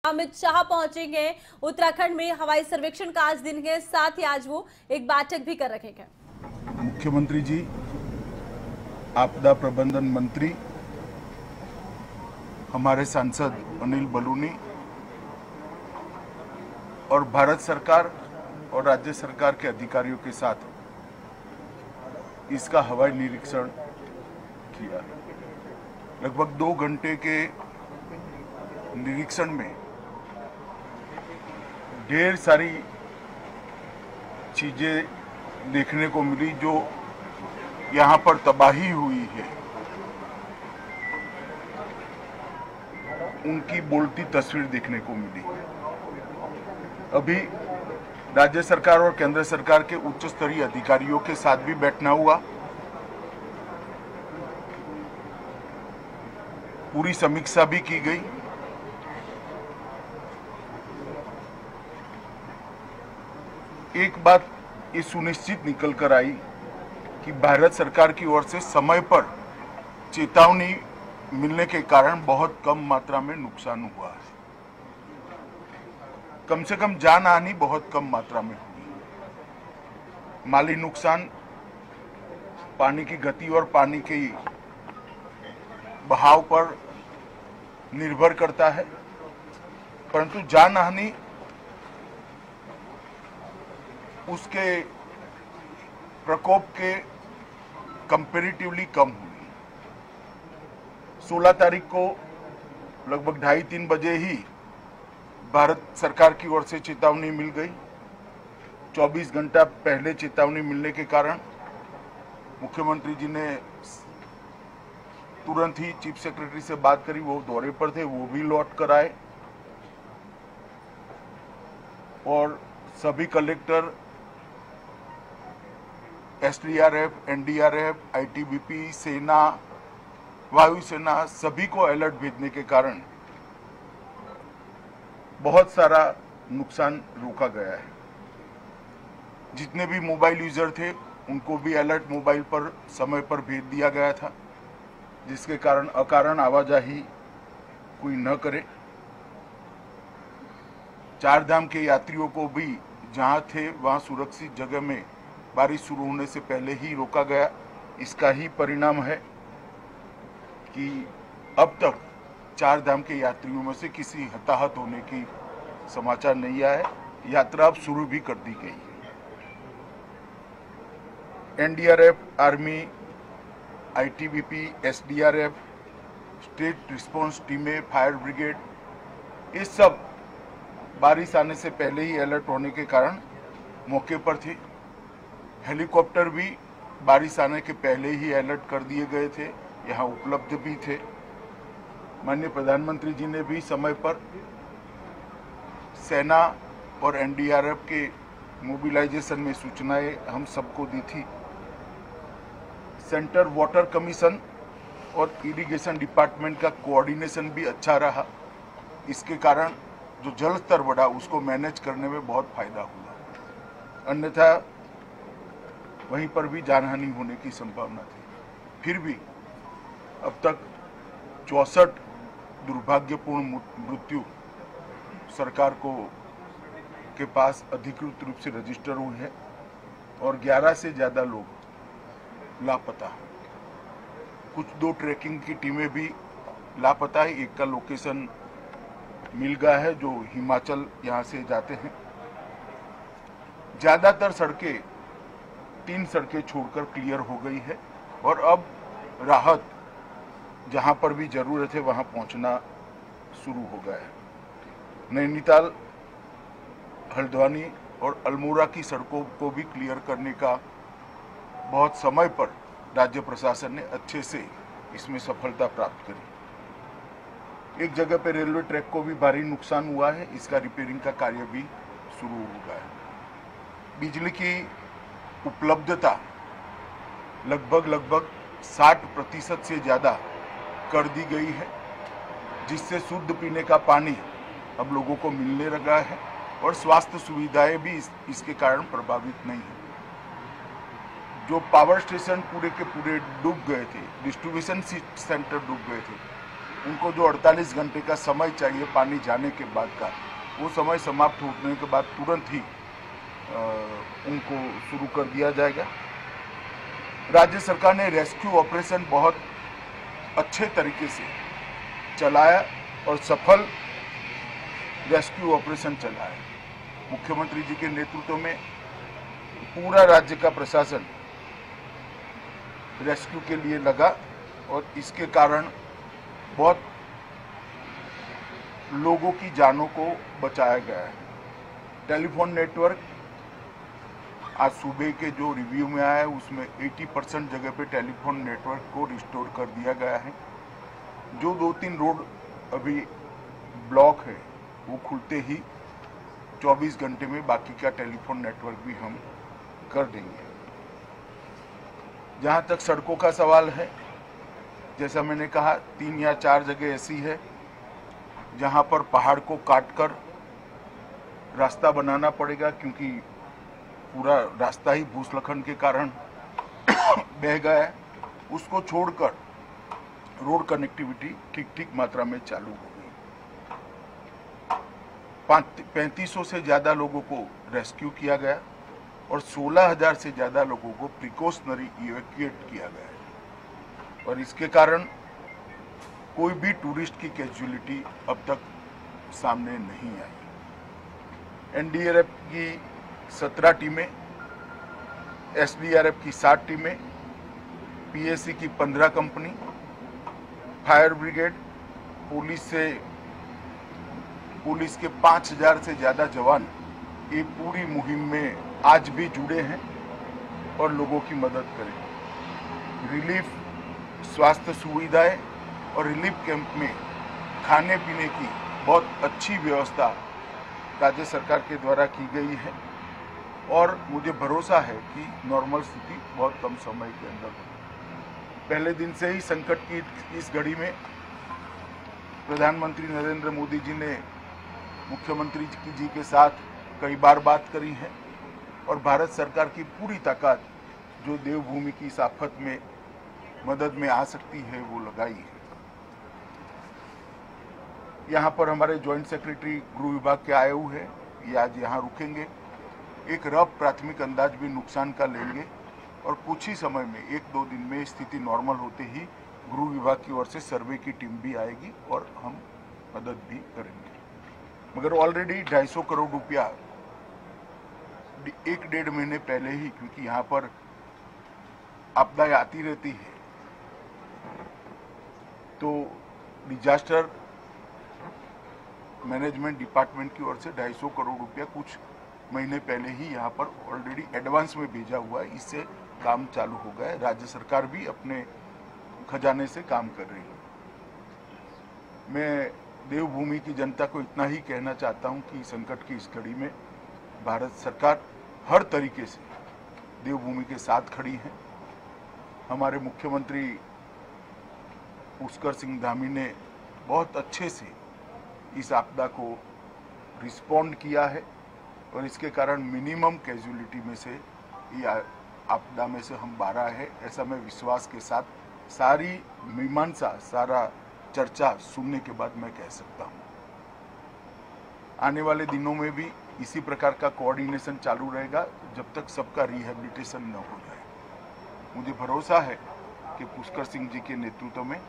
अमित शाह पहुंचेंगे उत्तराखंड में। हवाई सर्वेक्षण का आज दिन है, साथ ही आज वो एक बैठक भी कर रखेंगे। मुख्यमंत्री जी, आपदा प्रबंधन मंत्री, हमारे सांसद अनिल बलूनी और भारत सरकार और राज्य सरकार के अधिकारियों के साथ इसका हवाई निरीक्षण किया। लगभग 2 घंटे के निरीक्षण में ढेर सारी चीजें देखने को मिली जो यहाँ पर तबाही हुई है, उनकी बोलती तस्वीर देखने को मिली। अभी राज्य सरकार और केंद्र सरकार के उच्च स्तरीय अधिकारियों के साथ भी बैठना हुआ। पूरी समीक्षा भी की गई। एक बात ये सुनिश्चित निकल कर आई कि भारत सरकार की ओर से समय पर चेतावनी मिलने के कारण बहुत कम मात्रा में नुकसान हुआ है। कम से कम जान हानि बहुत कम मात्रा में हुई। माली नुकसान पानी की गति और पानी के बहाव पर निर्भर करता है, परंतु जान हानि उसके प्रकोप के कंपैरेटिवली कम हुई। 16 तारीख को लगभग 2:30-3 बजे ही भारत सरकार की ओर से चेतावनी मिल गई। 24 घंटा पहले चेतावनी मिलने के कारण मुख्यमंत्री जी ने तुरंत ही चीफ सेक्रेटरी से बात करी। वो दौरे पर थे, वो भी लौट कर आए और सभी कलेक्टर, एसडीआरएफ, एनडीआरएफ, आईटीबीपी, सेना, वायुसेना सभी को अलर्ट भेजने के कारण बहुत सारा नुकसान रोका गया है। जितने भी मोबाइल यूजर थे उनको भी अलर्ट मोबाइल पर समय पर भेज दिया गया था, जिसके कारण अकारण आवाजाही कोई न करे। 4 धाम के यात्रियों को भी जहां थे वहां सुरक्षित जगह में बारिश शुरू होने से पहले ही रोका गया। इसका ही परिणाम है कि अब तक 4 धाम के यात्रियों में से किसी हताहत होने की समाचार नहीं आया है। यात्रा अब शुरू भी कर दी गई है। NDRF, army, ITBP, SDRF, state response टीमें, फायर ब्रिगेड, ये सब बारिश आने से पहले ही अलर्ट होने के कारण मौके पर थे। हेलीकॉप्टर भी बारिश आने के पहले ही अलर्ट कर दिए गए थे, यहाँ उपलब्ध भी थे। माननीय प्रधानमंत्री जी ने भी समय पर सेना और एनडीआरएफ के मोबिलाइजेशन में सूचनाएं हम सबको दी थी। सेंटर वाटर कमीशन और इरिगेशन डिपार्टमेंट का कोऑर्डिनेशन भी अच्छा रहा। इसके कारण जो जल स्तर बढ़ा उसको मैनेज करने में बहुत फायदा हुआ, अन्यथा वहीं पर भी जानहानि होने की संभावना थी। फिर भी अब तक 64 दुर्भाग्यपूर्ण मृत्यु सरकार के पास अधिकृत रूप से रजिस्टर हुई है और 11 से ज़्यादा लोग लापता। कुछ 2 ट्रैकिंग की टीमें भी लापता है। एक का लोकेशन मिल गया है जो हिमाचल यहाँ से जाते हैं। ज़्यादातर सड़कें 3 सड़कें छोड़कर क्लियर हो गई है और अब राहत जहां पर भी जरूरत है वहां पहुंचना शुरू हो गया है। नैनीताल, हल्द्वानी और अल्मोड़ा की सड़कों को भी क्लियर करने का बहुत समय पर राज्य प्रशासन ने अच्छे से इसमें सफलता प्राप्त करी। एक जगह पर रेलवे ट्रैक को भी भारी नुकसान हुआ है, इसका रिपेयरिंग का कार्य भी शुरू हो गया है। बिजली की उपलब्धता लगभग 60% से ज़्यादा कर दी गई है, जिससे शुद्ध पीने का पानी अब लोगों को मिलने लगा है और स्वास्थ्य सुविधाएं भी इसके कारण प्रभावित नहीं है। जो पावर स्टेशन पूरे के पूरे डूब गए थे, डिस्ट्रीब्यूशन सेंटर डूब गए थे, उनको जो 48 घंटे का समय चाहिए पानी जाने के बाद का, वो समय समाप्त होने के बाद तुरंत ही उनको शुरू कर दिया जाएगा। राज्य सरकार ने रेस्क्यू ऑपरेशन बहुत अच्छे तरीके से चलाया और सफल रेस्क्यू ऑपरेशन चलाया। मुख्यमंत्री जी के नेतृत्व में पूरा राज्य का प्रशासन रेस्क्यू के लिए लगा और इसके कारण बहुत लोगों की जानों को बचाया गया है। टेलीफोन नेटवर्क आज सुबह के जो रिव्यू में आया है उसमें 80% जगह पे टेलीफोन नेटवर्क को रिस्टोर कर दिया गया है। जो 2-3 रोड अभी ब्लॉक है वो खुलते ही 24 घंटे में बाकी का टेलीफोन नेटवर्क भी हम कर देंगे। जहाँ तक सड़कों का सवाल है, जैसा मैंने कहा 3 या 4 जगह ऐसी है जहाँ पर पहाड़ को काटकर रास्ता बनाना पड़ेगा, क्योंकि पूरा रास्ता ही भूस्खलन के कारण बह गया है। उसको छोड़कर रोड कनेक्टिविटी ठीक मात्रा में चालू हो गई। 3500 से ज़्यादा लोगों को रेस्क्यू किया गया और 16,000 से ज़्यादा लोगों को प्रिकॉशनरी इवैक्यूएट किया गया है। और इसके कारण कोई भी टूरिस्ट की कैजुअलिटी अब तक सामने नहीं आई। एनडीआरएफ की 17 टीमें, एसडीआरएफ की 7 टीमें, पीएसी की 15 कंपनी, फायर ब्रिगेड, पुलिस के 5,000 से ज़्यादा जवान ये पूरी मुहिम में आज भी जुड़े हैं और लोगों की मदद करें। रिलीफ स्वास्थ्य सुविधाएं और रिलीफ कैंप में खाने पीने की बहुत अच्छी व्यवस्था राज्य सरकार के द्वारा की गई है और मुझे भरोसा है कि नॉर्मल स्थिति बहुत कम समय के अंदर होगी। पहले दिन से ही संकट की इस घड़ी में प्रधानमंत्री नरेंद्र मोदी जी ने मुख्यमंत्री जी के साथ कई बार बात करी है और भारत सरकार की पूरी ताकत जो देवभूमि की इस आफत में मदद में आ सकती है वो लगाई है। यहाँ पर हमारे जॉइंट सेक्रेटरी गृह विभाग के आए हुए हैं, ये आज यहाँ रुकेंगे। एक रफ प्राथमिक अंदाज भी नुकसान का लेंगे और कुछ ही समय में 1-2 दिन में स्थिति नॉर्मल होते ही गृह विभाग की ओर से सर्वे की टीम भी आएगी और हम मदद भी करेंगे। मगर ऑलरेडी 250 करोड़ रुपया 1-1.5 महीने पहले ही, क्योंकि यहाँ पर आपदाएं आती रहती है, तो डिजास्टर मैनेजमेंट डिपार्टमेंट की ओर से 250 करोड़ रुपया कुछ महीने पहले ही यहाँ पर ऑलरेडी एडवांस में भेजा हुआ है। इससे काम चालू हो गया है। राज्य सरकार भी अपने खजाने से काम कर रही है। मैं देवभूमि की जनता को इतना ही कहना चाहता हूँ कि संकट की इस घड़ी में भारत सरकार हर तरीके से देवभूमि के साथ खड़ी है। हमारे मुख्यमंत्री पुष्कर सिंह धामी ने बहुत अच्छे से इस आपदा को रिस्पॉन्ड किया है और इसके कारण मिनिमम कैजुअलिटी में से ये आपदा में से हम 12 है, ऐसा मैं विश्वास के साथ सारी मीमांसा, सारा चर्चा सुनने के बाद मैं कह सकता हूँ। आने वाले दिनों में भी इसी प्रकार का कोऑर्डिनेशन चालू रहेगा जब तक सबका रिहेबिलिटेशन न हो जाए। मुझे भरोसा है कि पुष्कर सिंह जी के नेतृत्व में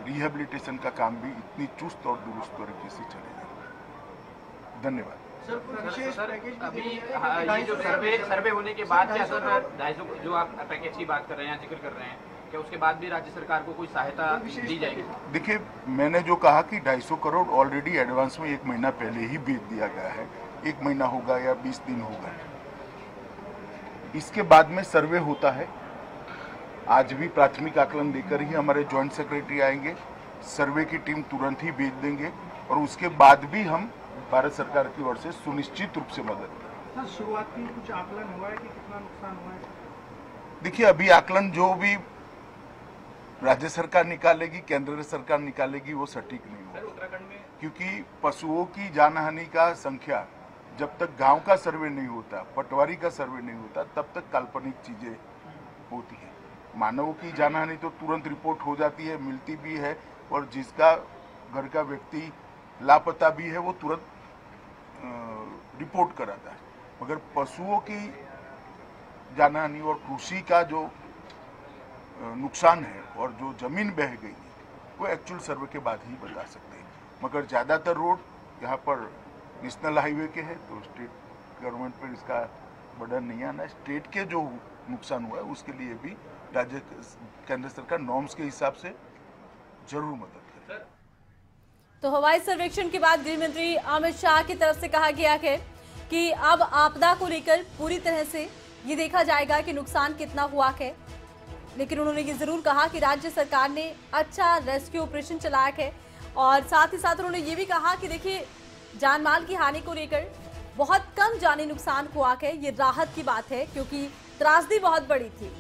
रिहेबिलिटेशन का काम भी इतनी चुस्त और दुरुस्त तरीके से चलेगा। धन्यवाद। सर अभी ये जो सर्वे होने के बाद क्या सर 250 जो आप पैकेज की बात कर रहे हैं, जिक्र कर रहे हैं, क्या उसके बाद भी राज्य सरकार को कोई सहायता दी जाएगी? देखिए, मैंने जो कहा कि 250 करोड़ ऑलरेडी एडवांस में 1 महीना पहले ही भेज दिया गया है। 1 महीना होगा या 20 दिन होगा, इसके बाद में सर्वे होता है। आज भी प्राथमिक आकलन देकर ही हमारे जॉइंट सेक्रेटरी आएंगे, सर्वे की टीम तुरंत ही भेज देंगे और उसके बाद भी हम भारत सरकार की ओर से सुनिश्चित रूप से मदद करेंगे। शुरुआती कुछ आकलन हुआ है कि कितना नुकसान हुआ है? देखिए, अभी आकलन जो भी राज्य सरकार निकालेगी, केंद्र सरकार निकालेगी, वो सटीक नहीं होगा, उत्तराखंड में क्योंकि पशुओं की जानहानि का संख्या जब तक गांव का सर्वे नहीं होता, पटवारी का सर्वे नहीं होता, तब तक काल्पनिक चीजें होती है। मानवों की जानहानि तो तुरंत रिपोर्ट हो जाती है, मिलती भी है, और जिसका घर का व्यक्ति लापता भी है वो तुरंत रिपोर्ट कराता है। मगर पशुओं की जानहानि और कृषि का जो नुकसान है और जो जमीन बह गई है वो एक्चुअल सर्वे के बाद ही बता सकते हैं। मगर ज़्यादातर रोड यहाँ पर नेशनल हाईवे के हैं तो स्टेट गवर्नमेंट पर इसका बर्डन नहीं आना है। स्टेट के जो नुकसान हुआ है उसके लिए भी राज्य केंद्र सरकार नॉर्म्स के हिसाब से जरूर मदद करेगी। तो हवाई सर्वेक्षण के बाद गृह मंत्री अमित शाह की तरफ से कहा गया है कि अब आपदा को लेकर पूरी तरह से ये देखा जाएगा कि नुकसान कितना हुआ है, लेकिन उन्होंने ये जरूर कहा कि राज्य सरकार ने अच्छा रेस्क्यू ऑपरेशन चलाया है और साथ ही साथ उन्होंने ये भी कहा कि देखिए जान माल की हानि को लेकर बहुत कम जानी नुकसान हुआ है। ये राहत की बात है क्योंकि त्रासदी बहुत बड़ी थी।